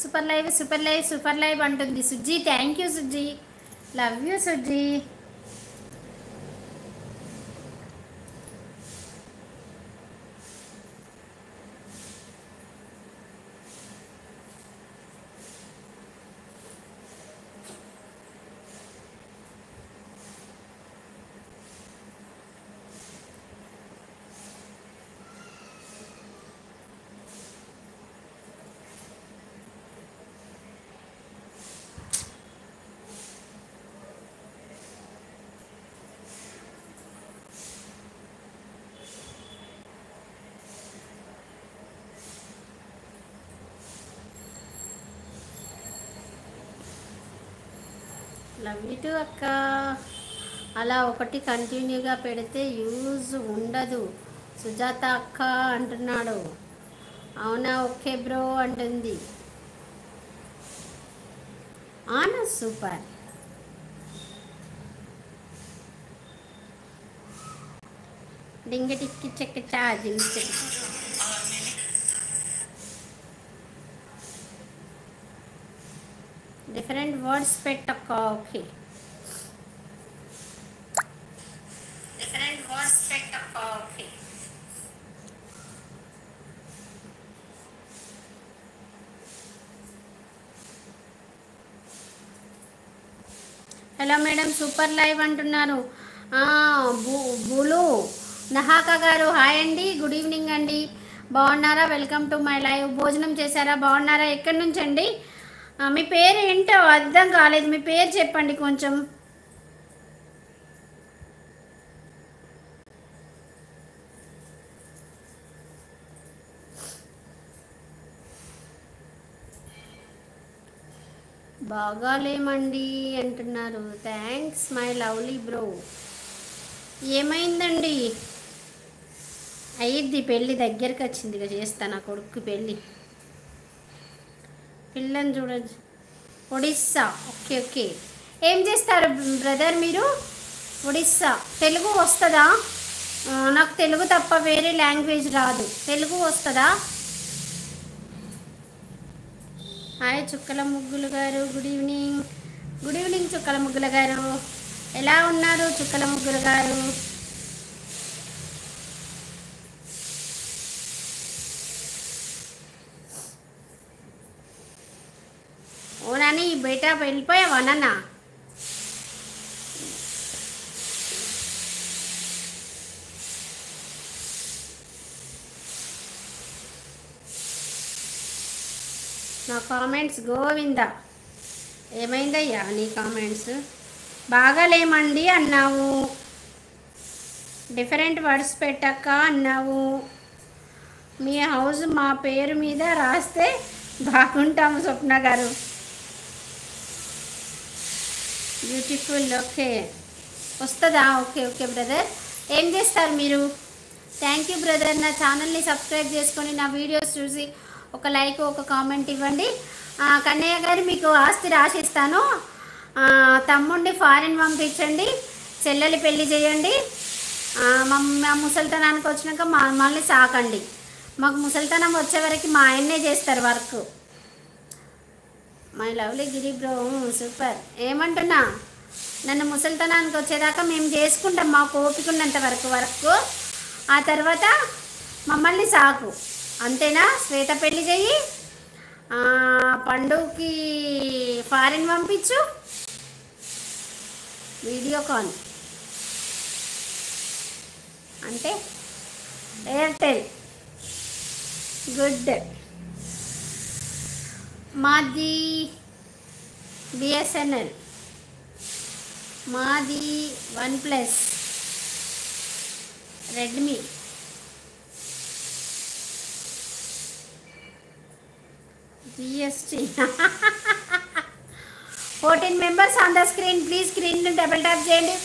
Super live super live super live అంటుంది Sujji. Thank you Sujji, love you Sujji. Love you too అక్క. అలా ఒకటి కంటిన్యూగా పెడితే యూజ్ ఉండదు సుజాత అక్క అంటున్నాడు. అవునా, ఓకే బ్రో అంటుంది. ఆనా సూపర్. డింగ టిక్కి చెక్క ఛార్జింగ్ చెక్క. డిఫరెంట్ వర్డ్స్ పెట్టక్క. ఓకే, డిఫరెంట్ వర్డ్స్ పెట్టక్క. Okay. Hello madam, super live అంటున్నారు. బులు నహాకా గారు హాయ్ అండి, గుడ్ ఈవినింగ్ అండి. బాగున్నారా? Welcome to my live. భోజనం చేశారా? బాగున్నారా? ఎక్కడి నుంచి అండి? మీ పేరు ఏంటో అర్థం కాలేదు, మీ పేరు చెప్పండి కొంచెం. బాగాలేమండి అంటున్నారు. Thanks my lovely bro. ఏమైందండి? అయ్యిద్ది, పెళ్ళి దగ్గరికి వచ్చింది, ఇక చేస్తా నా కొడుకు పెళ్ళి. పిల్లని చూడచ్చు. Odisha, okay okay. ఏం చేస్తారు బ్రదర్ మీరు? ఒడిస్సా. తెలుగు వస్తుందా? నాకు తెలుగు తప్ప వేరే లాంగ్వేజ్ రాదు. తెలుగు వస్తుందా? హాయ్ చుక్కల ముగ్గులు గారు, గుడ్ ఈవినింగ్. గుడ్ ఈవినింగ్ చుక్కల ముగ్గుల గారు, ఎలా ఉన్నారు చుక్కల ముగ్గులు గారు? ఓ నాని బయట వెళ్ళిపోయావా నాన్న? నా కామెంట్స్ గోవిందా. ఏమైందయ్యా నీ కామెంట్స్? బాగాలేమండి అన్నావు, డిఫరెంట్ వర్డ్స్ పెట్టక్క అన్నావు. మీ హౌస్ మా పేరు మీద రాస్తే బాగుంటాము స్వప్న గారు. Beautiful, okay. వస్తుందా? Okay okay brother. ఏం చేస్తారు మీరు? Thank you brother. నా ఛానల్ని సబ్స్క్రైబ్ చేసుకొని నా వీడియోస్ చూసి ఒక లైక్ ఒక కామెంట్ ఇవ్వండి. కన్నయ్య గారు మీకు ఆస్తి రాసిస్తాను. తమ్ముడిని ఫారిన్ పంపించండి, చెల్లెలి పెళ్లి చేయండి. మా ముసలితనానికి వచ్చినాక మమ్మల్ని సాకండి. మాకు ముసలితనం వచ్చే వరకు మా ఆయన్నే చేస్తారు work. My lovely Giri bro, super. ఏమంటున్నా, నన్ను ముసలితనానికి వచ్చేదాకా మేము చేసుకుంటాం, మాకు ఓపిక ఉన్నంత వరకు వర్క్. ఆ తర్వాత మమ్మల్ని సాకు, అంతేనా? శ్వేత పెళ్లి చెయ్యి, పండుగకి ఫారిన్ పంపించు, వీడియో కాల్ అంటే ఎయిర్టెల్. గుడ్. మాది బిఎస్ఎన్ఎల్, మాది OnePlus, Redmi. GST. 14 members on the screen. Please screen double tap చేయండి,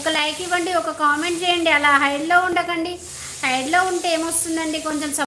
ఒక లైక్ ఇవ్వండి, ఒక కామెంట్ చేయండి. అలా హైడ్లో ఉండకండి. హైడ్లో ఉంటే ఏమొస్తుందండి, కొంచెం